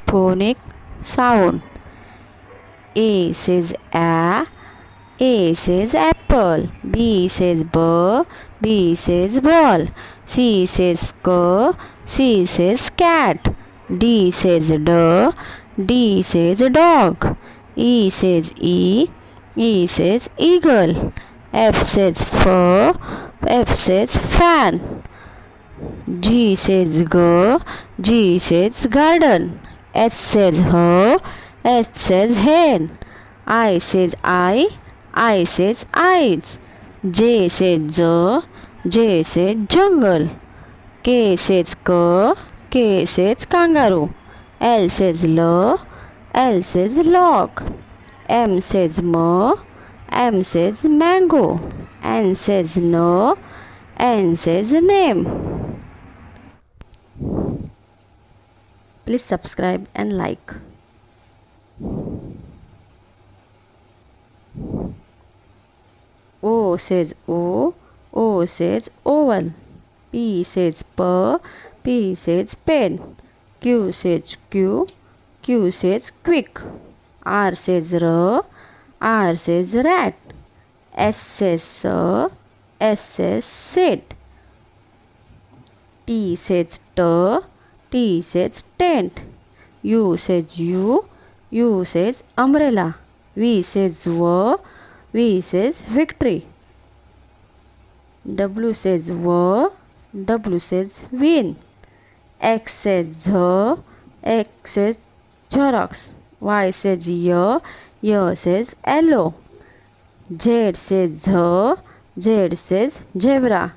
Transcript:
phonic sound. A says A says apple. B says B says ball. C says C says cat. D says D says dog. E says E says eagle. F says F says fan. G says G says garden. H says H says hen. I says I says eyes. J says J says jungle. K says K says kangaroo. L says L says log. M says M says mango. N says no. N says name. Please subscribe and like. O says O says oval. P says P says pen. Q says Q says quick. R says R says rat. S says S says sit. T says T says tent. U says U says umbrella. V says V says victory. W says W says win. X says X says Xerox. Y says Y says yellow. Z says Z says zebra.